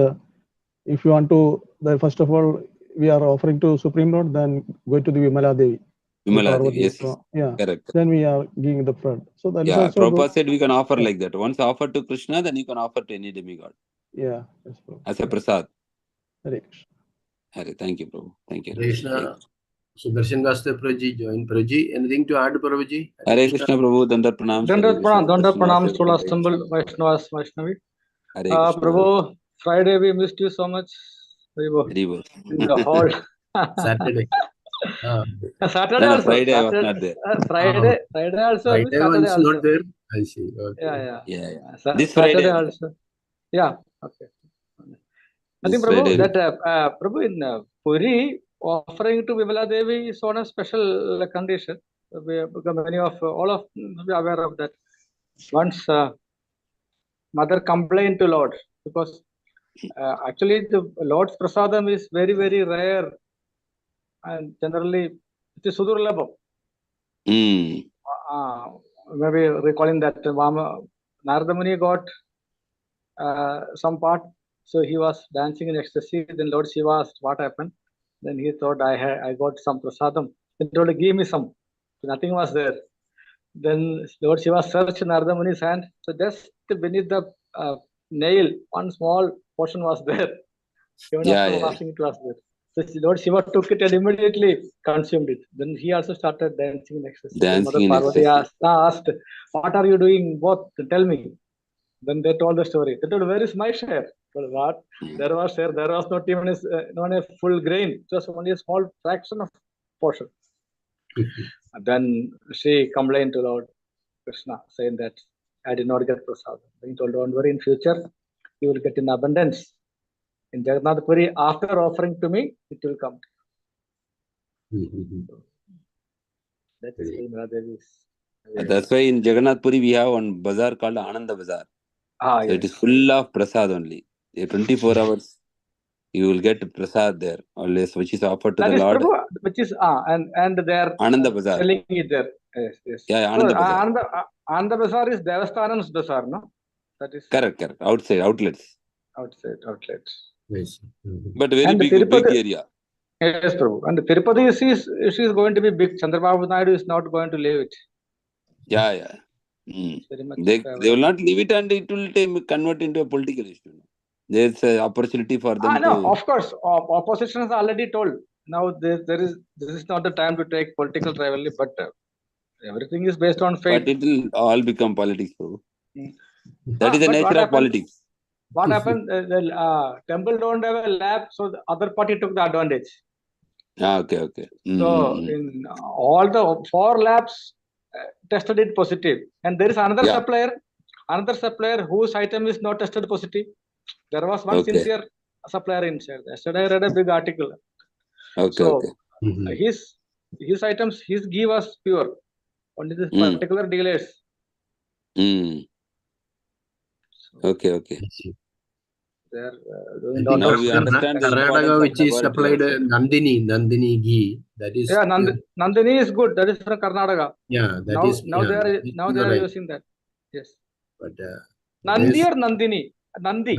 if you want to, first of all, we are offering to Supreme Lord, then go to the Vimala Devi. Vimala Devi, yes. Yeah. Correct. Then we are giving the front. So that is also Prabhupada said we can offer like that. Once offered to Krishna, then you can offer to any demigod. Yeah. Yes, as a prasad. Hare Krishna. Hare, thank you, Prabhu. Thank you. Hare Krishna. Sudarshan Gastha Prabhuji, join Prabhuji. Anything to add, Prabhuji? Hare Krishna, Prabhu. Dandar Pranam. Dandar Pranam, Sola Stumble, Vaishnavas, Vaishnavi. Hare Krishna. Prabhu, Friday we missed you so much. Haribol. In the whole Saturday. Saturday No, also. Friday I was Saturday, not there. Friday also. Friday Saturday one's also. not there. I see. Okay. Yeah. Yeah. This Saturday Friday. also. Yeah. Okay. I think This Prabhu Friday. that Prabhu in Puri offering to Vimala Devi is on a special condition. Many of all of we are aware of that. Once mother complained to Lord because actually the Lord's prasadam is very rare and generally it is sudurlabham. Maybe recalling that Narada Muni got some part, so he was dancing in ecstasy. Then Lord Shiva asked what happened. Then he thought I got some prasadam. He told, give me some. Nothing was there. Then Lord Shiva searched Narada Muni's hand. So just beneath the nail, one small portion was there. Even after washing, it was there. So Lord Shiva took it and immediately consumed it. Then he also started dancing in ecstasy. Then Mother Parvati asked, what are you doing? Both? Tell me. Then they told the story. They told, where is my share? Well, what? There was share. There was not even a full grain. It was only a small fraction of portion. Then she complained to Lord Krishna, saying that I did not get prasadam. Then he told, don't worry, in future you will get in abundance. In Jagannath Puri, after offering to me, it will come. That is why Maradevi. That's why in Jagannath Puri we have one bazaar called Ananda Bazaar. So yes. it is full of prasad only. 24 hours you will get prasad there, always, which is offered to that the is Lord. Prabhu, which is and they are Ananda Bazaar. selling it there. Yes. Yeah, Ananda Bazaar. Ananda Bazaar is Devasthanam's Bazaar, no? That is correct. Outlets. Yes. But very and big area. Yes, Prabhu. And Tirupati is going to be big. Chandrababu Naidu is not going to leave it. Yeah. Very much They will not leave it, and it will convert into a political issue. There's an opportunity for them no, of course. Opposition has already told. Now this is not the time to take political rivalry, but everything is based on faith. But it will all become politics, Prabhu. That is the nature of politics. What happened? The temple don't have a lab, so the other party took the advantage. Okay. So in all the 4 labs tested it positive, and there is another supplier whose item is not tested positive. There was one sincere supplier inside. Yesterday I read a big article. His items, his ghee was pure. Only this particular dealers. Okay. They're now we understand the Karnataka, which is importance of supplied Nandini ghee. That is Nandini is good. That is from Karnataka. Yeah, now they are using that. Yes. But Nandi or Nandini? Nandi.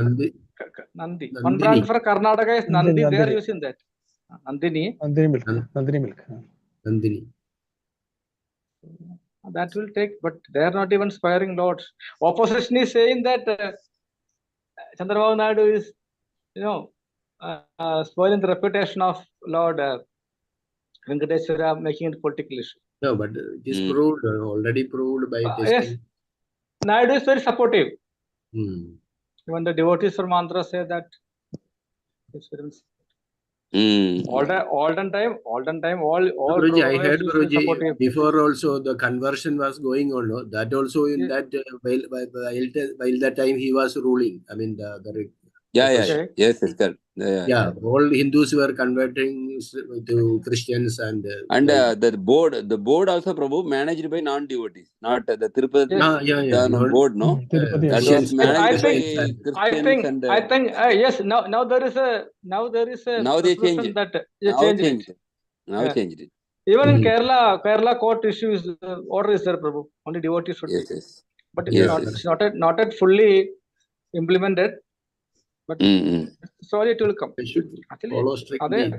One brand for Karnataka is Nandi. They are using that. Nandini milk. Nandini. That will take, but they are not even sparing Lord. Opposition is saying that Chandrababu Naidu is, spoiling the reputation of Lord Venkateswara, making it political issue. No, but it is proved, already proved by testing. Yes, Naidu is very supportive. Even the devotees from Andhra say that it's very olden time, all Guruji, I heard Guruji, before also the conversion was going on. No? That also in that while that time he was ruling. I mean yes, correct. Yeah, all Hindus were converting to Christians and the board also, Prabhu, managed by non-devotees, not the Tirupati board, no. That was managed by Christians and. I think yes. Now there is a Now they changed it. That Now changed it. Even in Kerala court issues order is there, Prabhu. Only devotees should be. Yes. But it's not yet fully implemented. But slowly it will come. They should follow strictly.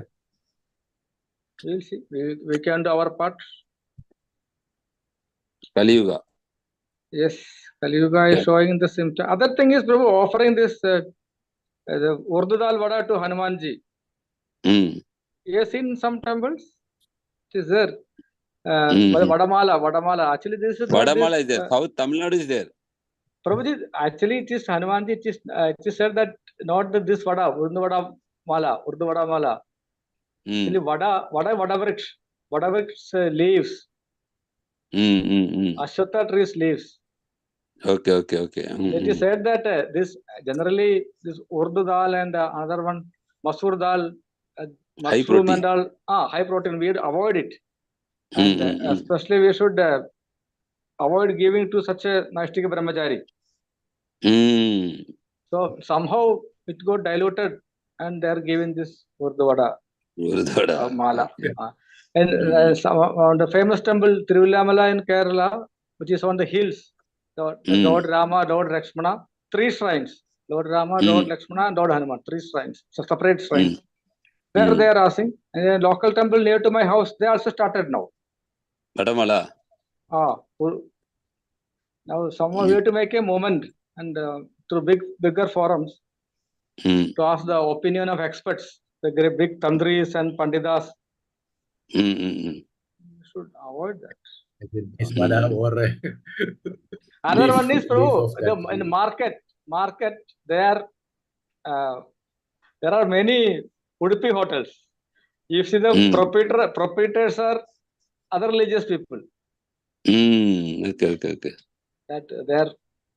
We'll see. We can do our part. Kali Yuga. Yes, Kali Yuga is showing the symptom. Other thing is, Prabhu, offering this the Urdu dal vada to Hanumanji. Yes, in some temples, it is there. Vadamala. Actually, this is Vadamala is there. South Tamil Nadu is there. Prabhuji, actually, it is Hanumanji. It is said that not this vada, Urdu vada mala, Urdu vada mala. Mm. Actually, whatever its leaves, Ashwatha trees leaves. Okay, okay, okay. It is said that this generally this Urdu dal and another one Masoor dal, High mushroom protein. and all, high protein. We avoid it, and especially we should avoid giving to such a Naistika brahmachari. So somehow it got diluted, and they are giving this Urdu vada mala. And on the famous temple Tiruvillamala in Kerala, which is on the hills, Lord Rama, Lord Lakshmana, 3 shrines. Lord Rama, Lord Lakshmana, and Lord Hanuman, 3 shrines, so separate shrines. There they are asking. And a local temple near to my house, they also started now. Vadamala. Now someone we have to make a moment and through bigger forums to ask the opinion of experts, the great big tandris and panditas. We should avoid that. This vada or Another one is leaf of that in the tree. market there are many Udupi hotels. You see the proprietors are other religious people. Okay. That they are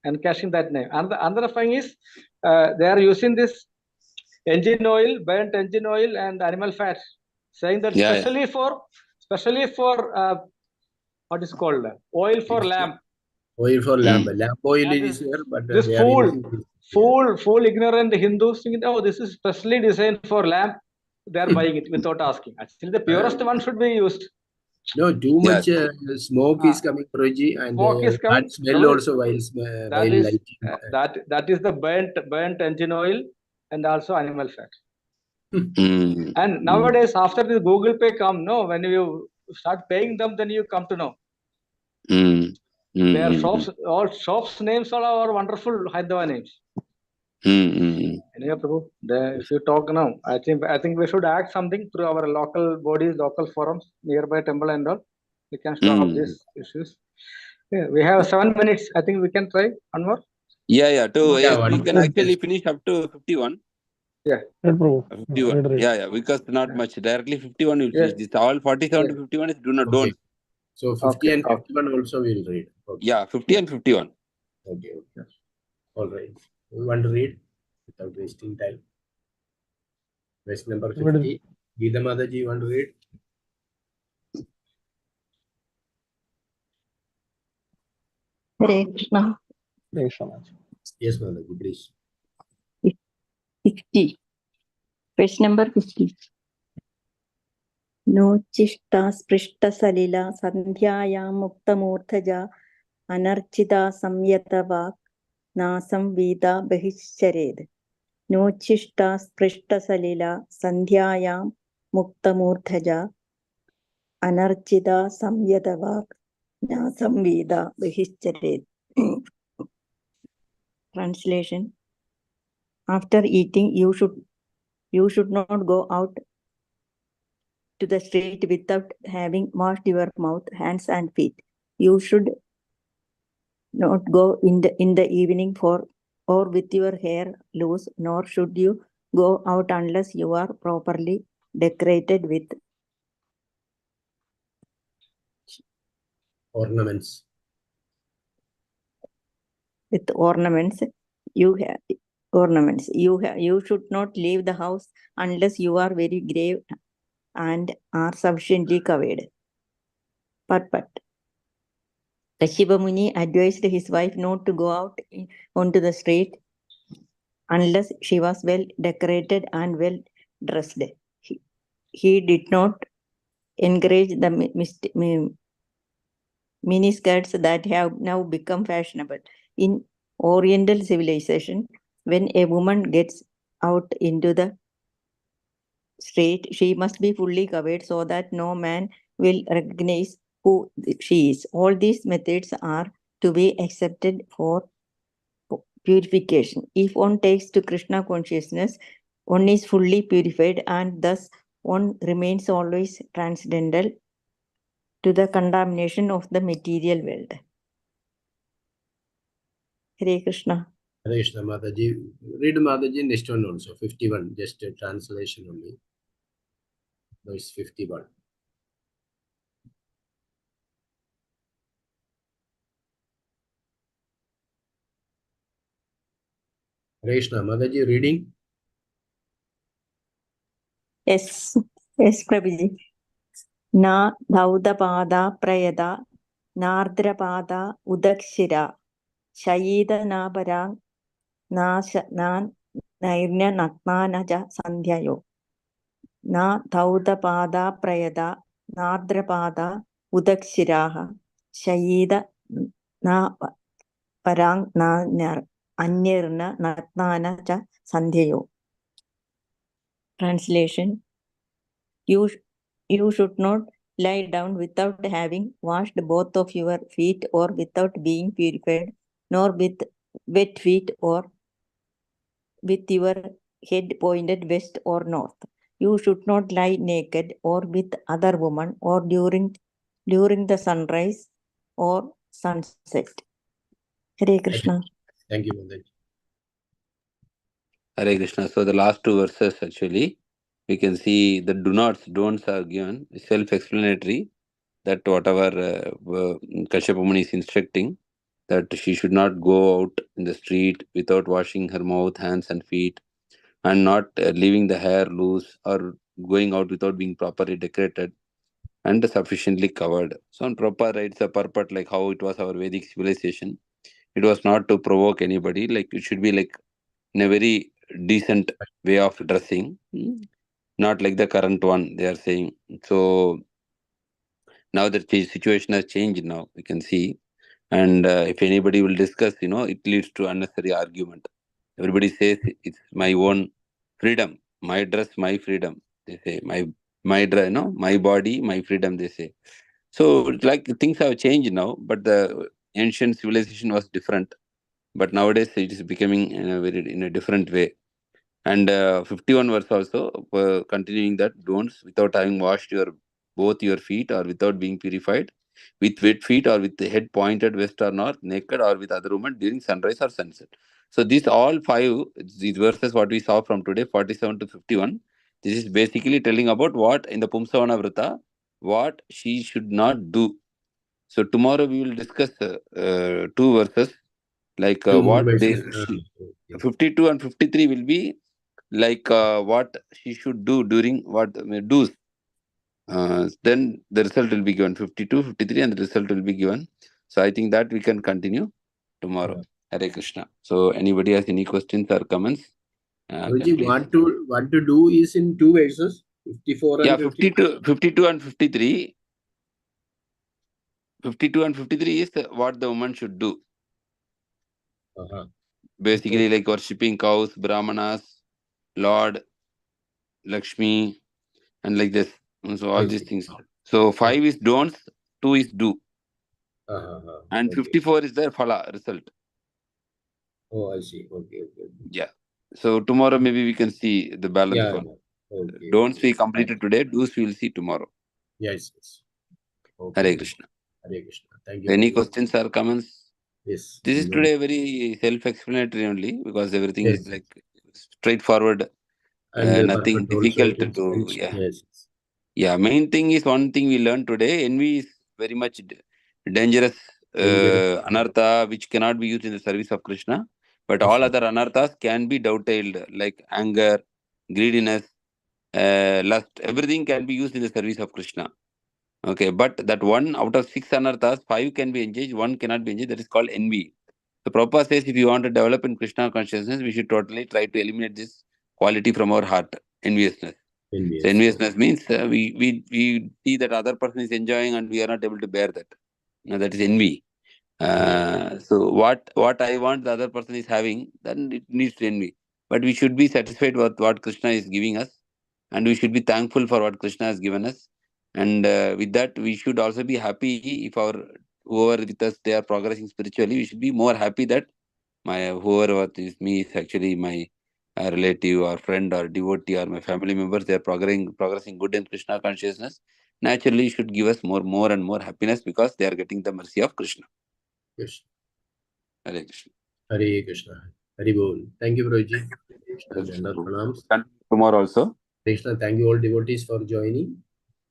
encashing that name. And the other thing is they are using this engine oil, burnt engine oil and animal fat, saying that especially for what is called oil for lamp. Oil for lamp. Lamp oil is here, but This they are using this. fool ignorant Hindus thinking, oh, this is specially designed for lamp. They are buying it without asking. Actually, the purest one should be used. No, too much smoke is coming, Roji, and Smoke is coming. bad smell also while lighting. That is the burnt engine oil and also animal fat. And nowadays, after the Google Pay come, no, when you start paying them, then you come to know. Their all shops names are wonderful Hyderabad names. Anyway, Prabhu, if you talk now, I think we should act something through our local bodies, local forums, nearby temple and all. We can stop these issues. Yeah, we have 7 minutes. I think we can try one more. Yeah. We can actually finish up to 51. Yeah. 51. Yeah. Because not much. Directly 51 will finish. This all 47 to 51 is don't. So 50 and 51 also we will read. Okay. Yeah, 50 and 51. Okay. All right. We want to read without wasting time. Verse number 50. Geeta Mataji, you want to read? Hare Krishna. Yes, Mataji, please. 50. Page number 50. Nochishta sprishta salila sandhyaya mukta murthaja anarchita samyata vak nasam vida bahischared. Nochishta sprishta salila sandhyaya mukta murthaja anarchita samyata vak nasam vida bahischared. Translation. After eating, you should not go out to the street without having washed your mouth, hands, and feet. You should not go in the evening or with your hair loose, nor should you go out unless you are properly decorated with ornaments. You should not leave the house unless you are very grave and are sufficiently covered. But Kasyapa Muni advised his wife not to go out onto the street unless she was well decorated and well dressed. He did not encourage the miniskirts that have now become fashionable. In Oriental civilization, when a woman gets out into the street, she must be fully covered so that no man will recognize who she is. All these methods are to be accepted for purification. If one takes to Krishna consciousness, one is fully purified and thus one remains always transcendental to the contamination of the material world. Hare Krishna. Hare Krishna Mataji. Read Mataji next one also, 51, just a translation only. Verse 51. Hare Krishna Mataji, reading. Yes, yes, Prabhuji. Na Daudapada Prayada Nardrapada Udakshira Shayida Nabara Nan Nairnya Natmanaja Sandhyayo Na Daudapada Prayada Nardrapada Udakshiraha Shayida Na Parang Na Anyirna Natmana Cha Sandhyayo. Translation: You should not lie down without having washed both of your feet, or without being purified, nor with wet feet, or with your head pointed west or north. You should not lie naked or with other women, or during the sunrise or sunset. Hare Krishna. Thank you, Mataji. Hare Krishna. So the last two verses actually, we can see the don'ts are given, self-explanatory, that whatever Kasyapa Muni is instructing, that she should not go out in the street without washing her mouth, hands and feet, and not leaving the hair loose, or going out without being properly decorated and sufficiently covered. So on proper rites, a purport, like how it was our Vedic civilization, it was not to provoke anybody, like it should be like in a very decent way of dressing, not like the current one they are saying. So now the situation has changed now, we can see. And if anybody will discuss, it leads to unnecessary argument. Everybody says it's my own freedom, my dress, my freedom. They say my body, my freedom. They say. So like things have changed now, but the ancient civilization was different. But nowadays it is becoming in a different way. And 51 verse also continuing that, don'ts without having washed both your feet, or without being purified, with wet feet, or with the head pointed west or north, naked or with other women during sunrise or sunset. So these all these verses what we saw from today, 47 to 51, this is basically telling about what in the Pumsavana Vrata, what she should not do. So tomorrow we will discuss two verses, like Two more what they verses. Okay. 52 and 53 will be like what she should do during what do's. Then the result will be given 52, 53, and the result will be given. So I think that we can continue tomorrow. Hare Krishna. So anybody has any questions or comments? Guruji, Please. what to do is in two verses, 54 and 52 and 53. 52 and 53 is what the woman should do. Basically, like worshipping cows, brahmanas, Lord, Lakshmi, and like this. So all these things. So 5 is don'ts, 2 is do. And 54 is their phala, result. Oh, I see. Okay. Yeah. So tomorrow maybe we can see the balance one. Okay. Don'ts we completed today, do's we will see tomorrow. Yes. Okay. Hare Krishna. Hare Krishna. Thank you. Any questions or comments? Yes. This is today very self-explanatory only, because everything is like straightforward, and nothing difficult to do. Yeah. Main thing is, one thing we learned today, envy is very much dangerous anartha, which cannot be used in the service of Krishna. But all other anarthas can be dovetailed, like anger, greediness, lust, everything can be used in the service of Krishna. Okay, but that one out of 6 anarthas, 5 can be engaged, 1 cannot be engaged. That is called envy. So Prabhupada says, if you want to develop in Krishna consciousness, we should totally try to eliminate this quality from our heart, enviousness. So enviousness means we see that other person is enjoying and we are not able to bear that. Now, that is envy. So what I want the other person is having, then it needs to envy. But we should be satisfied with what Krishna is giving us, and we should be thankful for what Krishna has given us. And with that, we should also be happy if whoever with us, they are progressing spiritually. We should be more happy that whoever is me is actually my relative or friend or devotee or my family members. They are progressing good in Krishna consciousness. Naturally, should give us more and more happiness, because they are getting the mercy of Krishna. Yes. Hare Krishna. Hare Krishna. Hari Bol. Thank you, Prabhuji. Krishna, Dandar Pranams. Tomorrow also. Krishna, thank you all devotees for joining.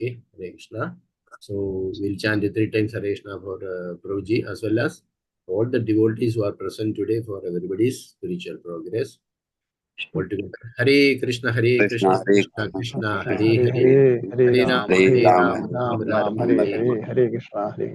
Okay, Hare Krishna. So we'll chant 3 times Hare Krishna for Prabhuji as well as all the devotees who are present today for everybody's spiritual progress. All together. Hare Krishna, Hare Krishna, Krishna Krishna, Hare Hare, Hare Rama, Hare Rama, Ram Ram, Hare Hare, Hare Krishna, Hare